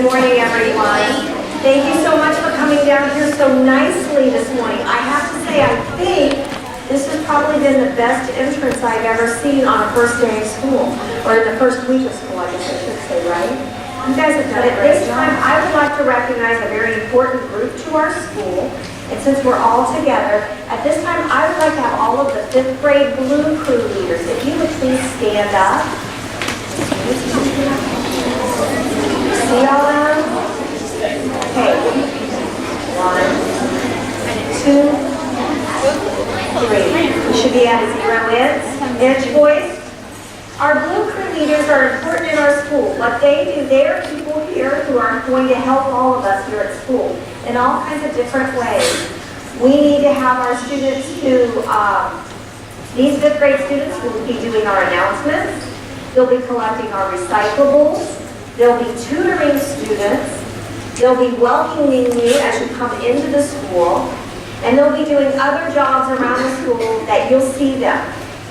Good morning, everyone. Thank you so much for coming down here so nicely this morning. I have to say, I think this has probably been the best entrance I've ever seen on a first day of school, or in the first week of school, I guess I should say, right? You guys have done it. This time, I would like to recognize a very important group to our school. And since we're all together, at this time, I would like to have all of the 5th grade Blue Crew leaders, if you would please stand up. See all of them? Okay. 1, 2, 3. We should be at 0 inch boys. Our Blue Crew leaders are important in our school. What they do, they are people here who are going to help all of us here at school in all kinds of different ways. We need to have our students who, these 5th grade students will be doing our announcements. They'll be collecting our recyclables. They'll be tutoring students. They'll be welcoming you as you come into the school. And they'll be doing other jobs around the school that you'll see them.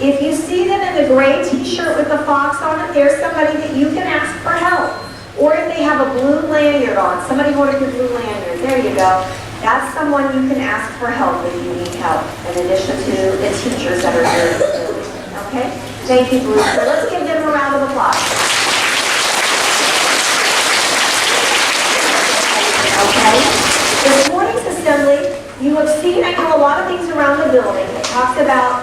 If you see them in the gray t-shirt with the fox on it, there's somebody that you can ask for help. Or if they have a blue lanyard on, somebody ordered your blue lanyard, there you go. That's someone you can ask for help if you need help, in addition to the teachers that are here in the building. Okay? Thank you, Blue. So let's give them a round of applause. Okay? This morning's assembly, you have seen I do a lot of things around the building that talks about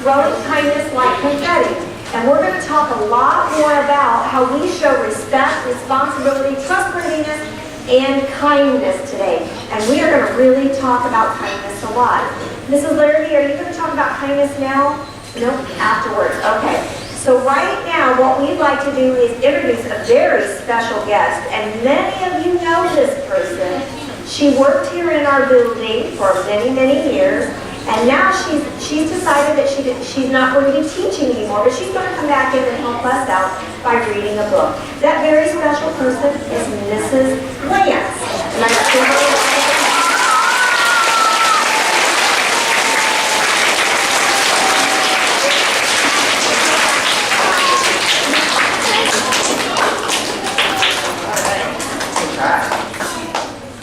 throwing kindness like confetti. And we're going to talk a lot more about how we show respect, responsibility, trustworthiness, and kindness today. And we are going to really talk about kindness a lot. Mrs. Larrabee, are you going to talk about kindness now? Nope, afterwards. Okay. So right now, what we'd like to do is introduce a very special guest. And many of you know this person. She worked here in our building for many, many years. And now she's decided that she's not going to be teaching anymore, but she's going to come back in and help us out by reading a book. That very special person is Mrs. Lance. And I'm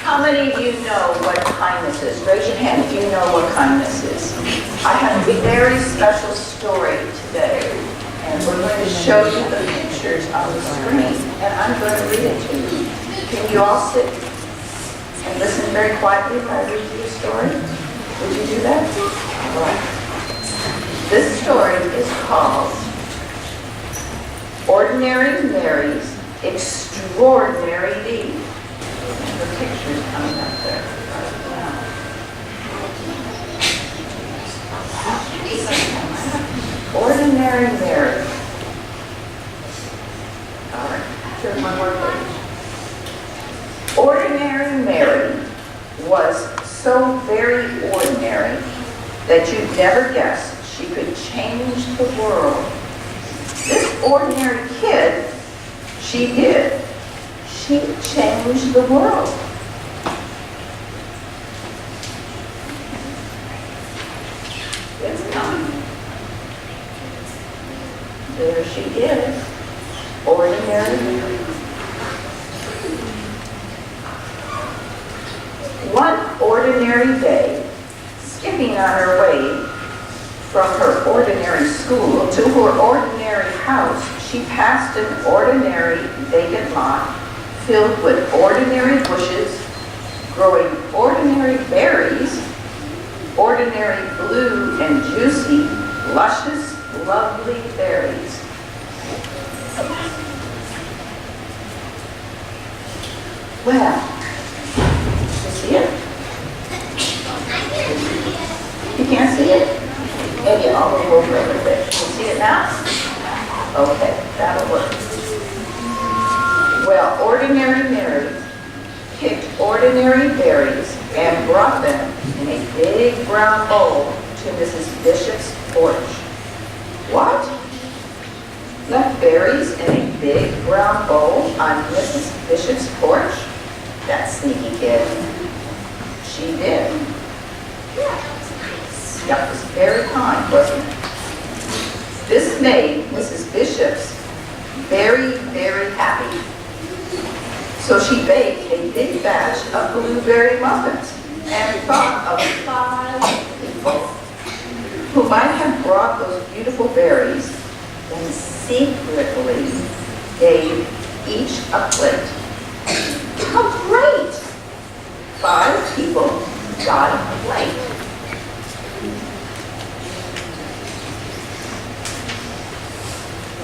How many of you know what kindness is? Raise your hand if you know what kindness is. I have a very special story today, and we're going to show you the pictures on the screen, and I'm going to read it to you. Can you all sit and listen very quietly while I read you the story? Would you do that? All right. This story is called Ordinary Mary's Extraordinary Deed. The picture's coming up there right now. Ordinary Mary. All right, here's one more page. Ordinary Mary was so very ordinary that you'd never guess she could change the world. This ordinary kid, she did. She changed the world. It's coming. There she is. Ordinary Mary. One ordinary day, skipping on her way from her ordinary school to her ordinary house, she passed an ordinary vacant lot filled with ordinary bushes, growing ordinary berries, ordinary blue and juicy, luscious, lovely berries. Well, you see it? You can't see it? Maybe I'll move over a little bit. You see it now? Okay, that'll work. Well, Ordinary Mary picked ordinary berries and brought them in a big brown bowl to Mrs. Bishop's porch. What? Left berries in a big brown bowl on Mrs. Bishop's porch? That sneaky kid. She did. That was very kind, wasn't it? This made Mrs. Bishop's very, very happy. So she baked a big batch of blueberry muffins and thought of 5 people who might have brought those beautiful berries, then secretly gave each a plate. How great! 5 people got a plate.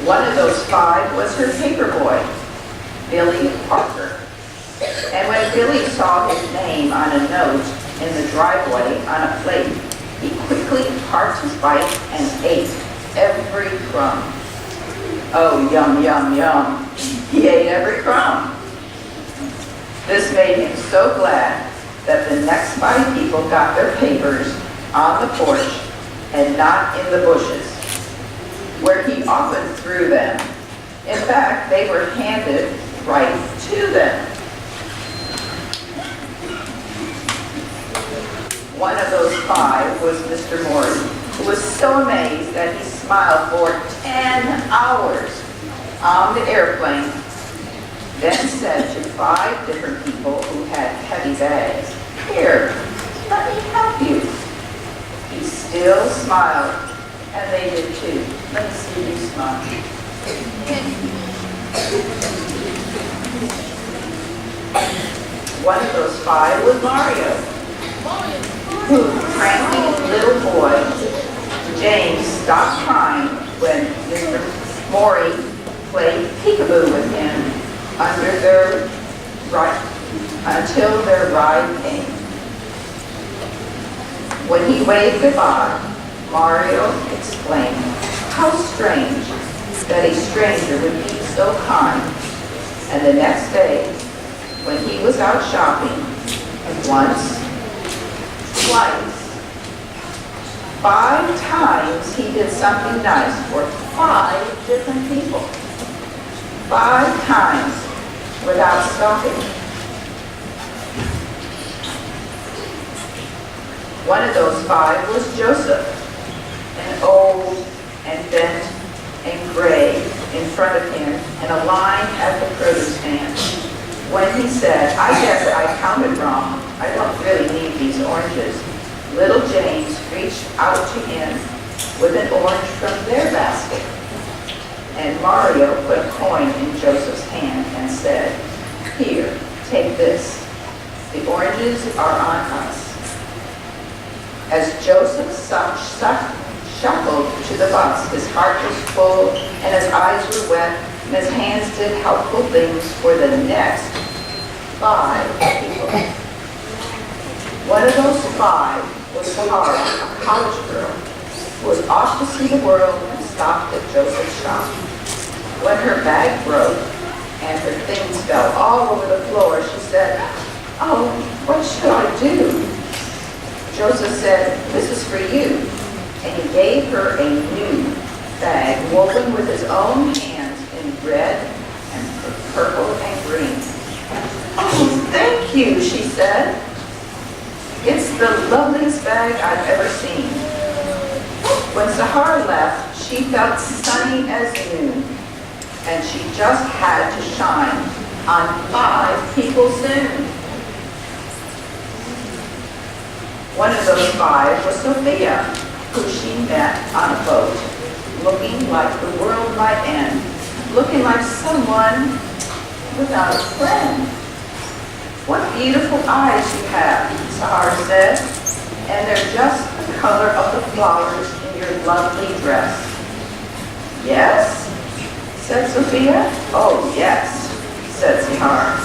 One of those 5 was her paper boy, Billy Parker. And when Billy saw his name on a note in the driveway on a plate, he quickly parked his bike and ate every crumb. Oh, yum, yum, yum. He ate every crumb. This made him so glad that the next 5 people got their papers on the porch and not in the bushes, where he often threw them. In fact, they were handed right to them. One of those 5 was Mr. Morty, who was so amazed that he smiled for 10 hours on the airplane, then said to 5 different people who had heavy bags, "Here, let me help you." He still smiled, and they did too. Let me see you smile. One of those 5 was Mario, who cranky little boy James stopped crying when Mr. Morey played peekaboo with him until their ride came. When he waved goodbye, Mario exclaimed, "How strange that a stranger would be so kind." And the next day, when he was out shopping, once, twice, 5 times he did something nice for 5 different people. 5 times without stopping. One of those 5 was Joseph, an old and bent and gray in front of him and a line at the produce stand. When he said, "I guess I counted wrong. I don't really need these oranges," little James reached out to him with an orange from their basket. And Mario put a coin in Joseph's hand and said, "Here, take this. The oranges are on us." As Joseph shuffled to the bus, his heart was full and his eyes were wet, and his hands did helpful things for the next 5 people. One of those 5 was Sahara, a college girl, who was off to see the world and stopped at Joseph's shop. When her bag broke and her things fell all over the floor, she said, "Oh, what should I do?" Joseph said, "This is for you." And he gave her a new bag woven with his own hands in red and purple and green. "Oh, thank you," she said. "It's the loveliest bag I've ever seen." When Sahara left, she felt sunny as noon, and she just had to shine on 5 people soon. One of those 5 was Sophia, who she met on a boat, looking like the world might end, looking like someone without a friend. "What beautiful eyes you have," Sahara said, "and they're just the color of the flowers in your lovely dress." "Yes?" said Sophia. "Oh, yes," said Sahara.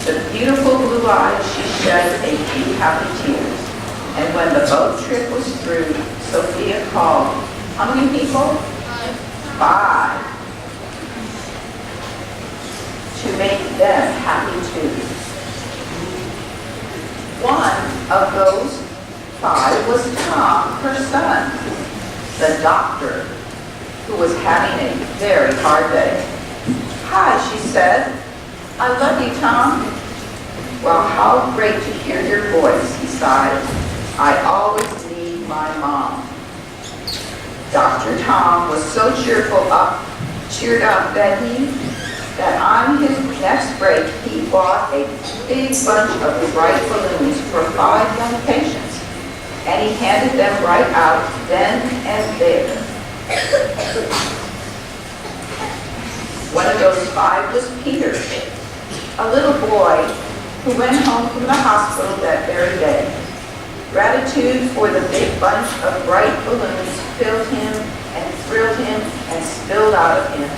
The beautiful blue eyes, she shed a few happy tears. And when the boat trip was through, Sophia called, "How many people?" 5. To make them happy too. One of those 5 was Tom, her son, the doctor, who was having a very hard day. "Hi," she said. "I love you, Tom." "Well, how great to hear your voice," he sighed. "I always need my mom." Dr. Tom was so cheered up that he that on his next break, he bought a big bunch of bright balloons for 5 young patients, and he handed them right out then and there. One of those 5 was Peter, a little boy who went home from the hospital that very day. Gratitude for the big bunch of bright balloons filled him and thrilled him and spilled out of him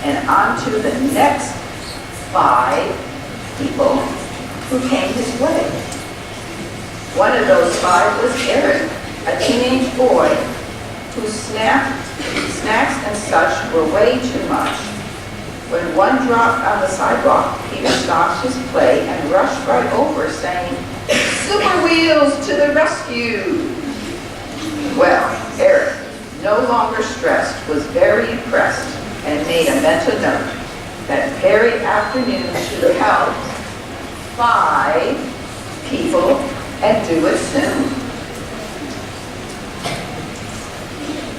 and onto the next 5 people who came his way. One of those 5 was Eric, a teenage boy whose snacks and such were way too much. When one dropped on the sidewalk, Peter stopped his play and rushed right over, saying, "Super Wheels to the rescue!" Well, Eric, no longer stressed, was very impressed and made a mental note that very afternoon to help 5 people and do it soon.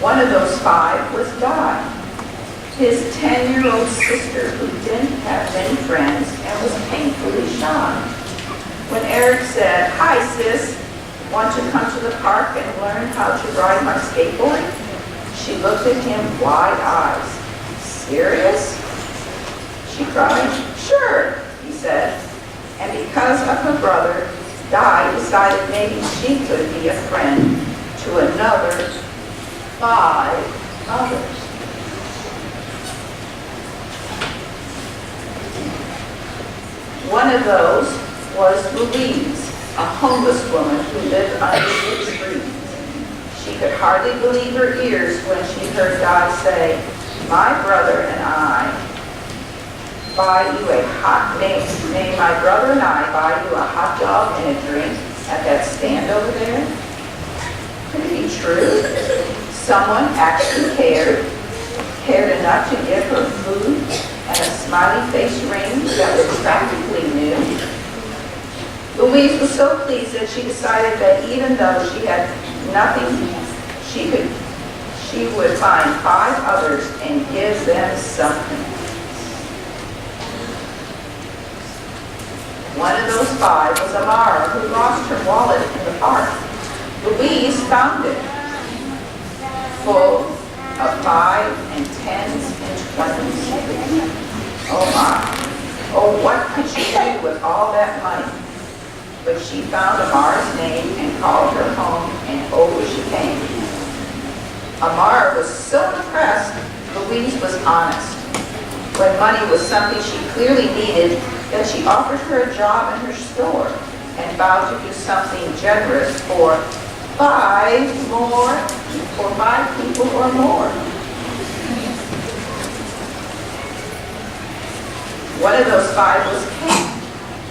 One of those 5 was Di, his 10-year-old sister who didn't have many friends and was painfully shy. When Eric said, "Hi sis, want to come to the park and learn how to ride my skateboard?" She looked at him wide-eyed. "Serious?" she cried. "Sure," he said. And because of her brother, Di decided maybe she could be a friend to another 5 others. One of those was Louise, a homeless woman who lived under the street. She could hardly believe her ears when she heard Di say, "My brother and I buy you a hot, may my brother and I buy you a hot dog and a drink at that stand over there?" Could it be true? Someone actually cared enough to give her food and a smiley face ring that was practically new. Louise was so pleased that she decided that even though she had nothing, she would find 5 others and give them something. One of those 5 was Amara, who lost her wallet in the park. Louise found it, full of 5 and 10s and 20s. Oh my. Oh, what could she do with all that money? But she found Amara's name and called her home, and over she came. Amara was so impressed, Louise was honest. When money was something she clearly needed, that she offered her a job in her store and vowed to do something generous for 5 people or more. One of those 5 was Kate,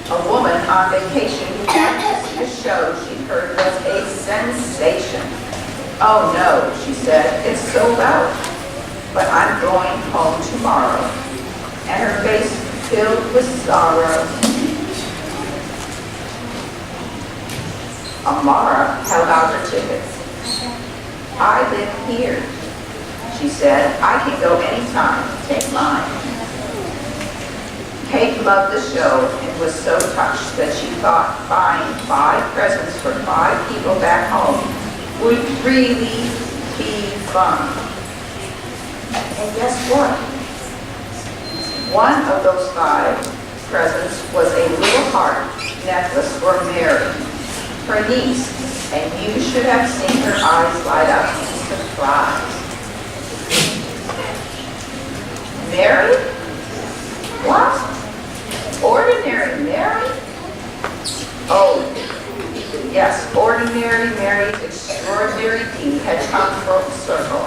a woman on vacation who wanted to see a show she heard was a sensation. "Oh no," she said, "it's sold out, but I'm going home tomorrow." And her face filled with sorrow. Amara held out her tickets. "I live here," she said. "I can go anytime. Take mine." Kate loved the show and was so touched that she thought buying 5 presents for 5 people back home would really be fun. And guess what? One of those 5 presents was a little heart necklace for Mary, her niece, and you should have seen her eyes light up in surprise. "Mary? What? Ordinary Mary?" Oh, yes, ordinary Mary's extraordinary deed had come full circle,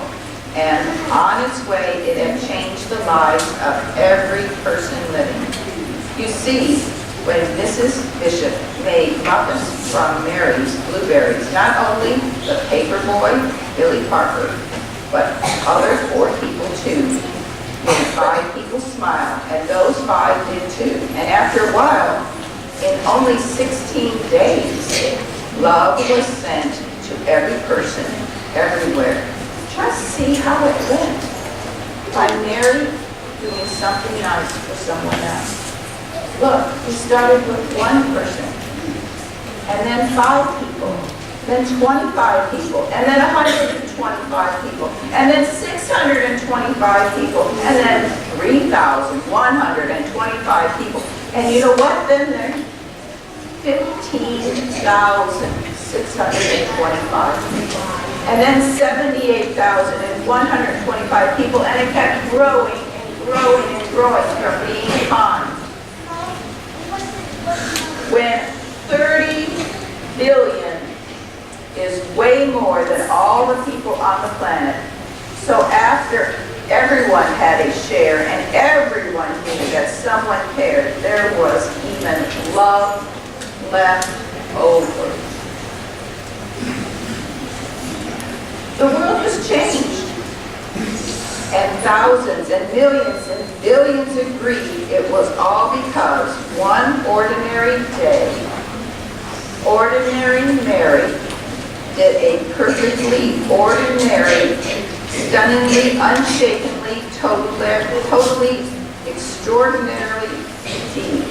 and on its way it had changed the lives of every person living. You see, when Mrs. Bishop made muffins from Mary's blueberries, not only the paper boy, Billy Parker, but other 4 people too, made 5 people smile, and those 5 did too. And after a while, in only 16 days, love was sent to every person, everywhere. Just see how it went. By Mary doing something nice for someone else. Look, we started with one person, and then 5 people, then 25 people, and then 125 people, and then 625 people, and then 3,125 people. And you know what? Then there's 15,625 people, and then 78,125 people, and it kept growing and growing and growing from being kind. When 30 billion is way more than all the people on the planet, so after everyone had a share and everyone knew that someone cared, there was even love left over. The world has changed, and thousands and billions agreed it was all because one ordinary day, ordinary Mary did a perfectly ordinary, stunningly, unshakenly, totally extraordinarily deed.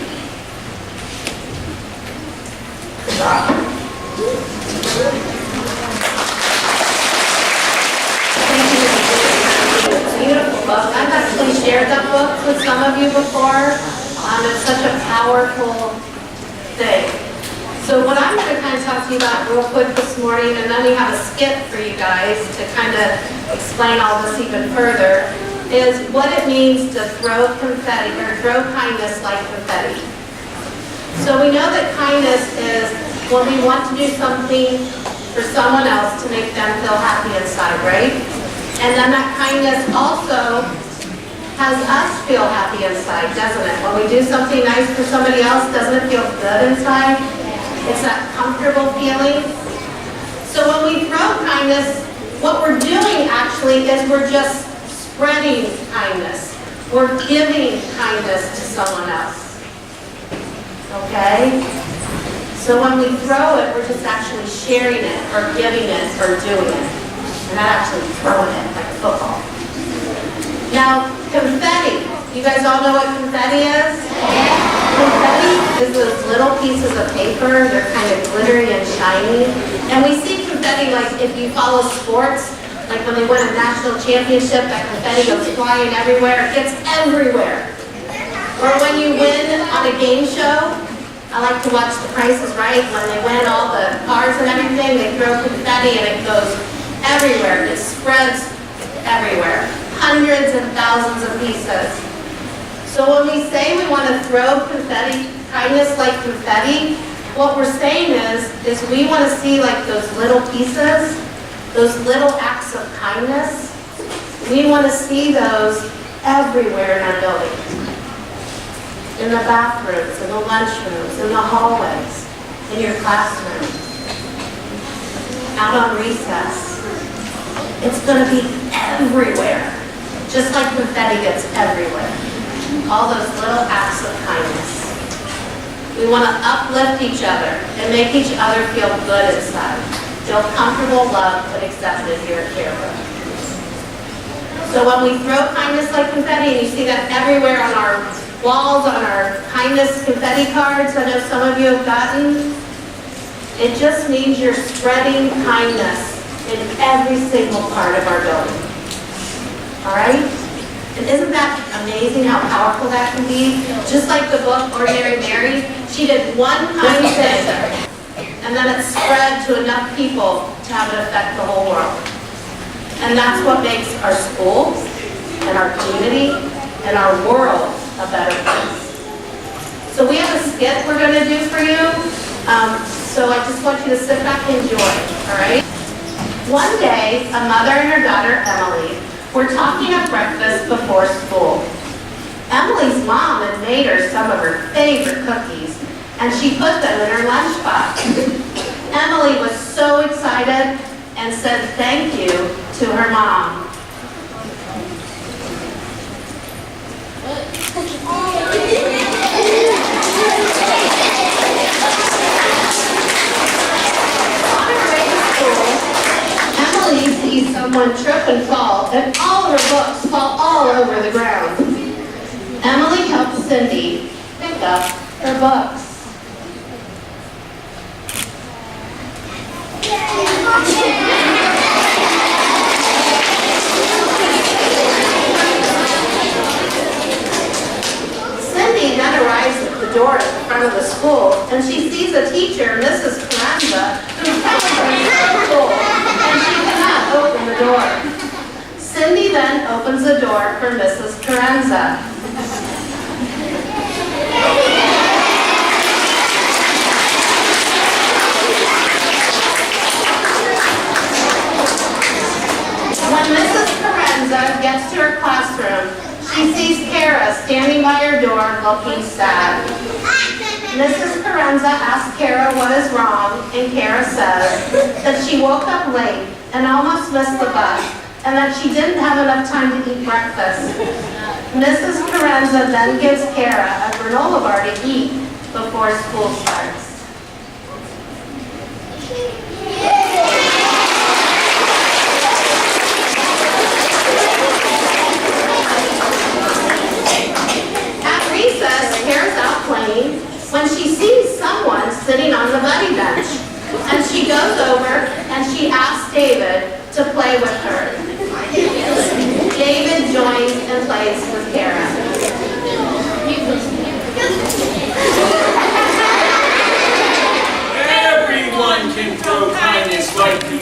Beautiful book. I've actually shared that book with some of you before. It's such a powerful thing. So what I'm going to kind of talk to you about real quick this morning, and then we have a skit for you guys to kind of explain all this even further, is what it means to throw confetti or throw kindness like confetti. So we know that kindness is when we want to do something for someone else to make them feel happy inside, right? And then that kindness also has us feel happy inside, doesn't it? When we do something nice for somebody else, doesn't it feel good inside? It's that comfortable feeling. So when we throw kindness, what we're doing actually is we're just spreading kindness. We're giving kindness to someone else. Okay? So when we throw it, we're just actually sharing it, or giving it, or doing it. We're not actually throwing it like a football. Now, confetti. You guys all know what confetti is? Confetti is those little pieces of paper. They're kind of glittery and shiny. And we see confetti like if you follow sports, like when they win a national championship, that confetti goes flying everywhere. It gets everywhere. Or when you win on a game show, I like to watch The Price is Right. When they win all the cars and everything, they throw confetti and it goes everywhere. It spreads everywhere. Hundreds and thousands of pieces. So when we say we want to throw confetti, kindness like confetti, what we're saying is we want to see like those little pieces, those little acts of kindness. We want to see those everywhere in our building. In the bathrooms, in the lunchrooms, in the hallways, in your classroom, out on recess. It's going to be everywhere, just like confetti gets everywhere. All those little acts of kindness. We want to uplift each other and make each other feel good inside. Feel comfortable, loved, and accepted here at Fairbrooke. So when we throw kindness like confetti, and you see that everywhere on our walls, on our kindness confetti cards, I know some of you have gotten, it just means you're spreading kindness in every single part of our building. All right? And isn't that amazing how powerful that can be? Just like the book Ordinary Mary, she did one kind thing, and then it spread to enough people to have it affect the whole world. And that's what makes our schools and our community and our world a better place. So we have a skit we're going to do for you. So I just want you to sit back and enjoy, all right? One day, a mother and her daughter, Emily, were talking at breakfast before school. Emily's mom had made her some of her favorite cookies, and she put them in her lunchbox. Emily was so excited and said thank you to her mom. On her way to school, Emily sees someone trip and fall, and all of her books fall all over the ground. Cindy pick up her books. Cindy then arrives at the door at the front of the school, and she sees a teacher, Mrs. Carranza, who's telling her to school, and she cannot open the door. Cindy then opens the door for Mrs. Carranza. When Mrs. Carranza gets to her classroom, she sees Kara standing by her door looking sad. Mrs. Carranza asks Kara what is wrong, and Kara says that she woke up late and almost missed the bus, and that she didn't have enough time to eat breakfast. Mrs. Carranza then gives Kara a granola bar to eat before school starts. At recess, Kara's out playing when she sees someone sitting on the buddy bench. And she goes over and she asks David to play with her. David joins and plays with Kara. Everyone can throw kindness like you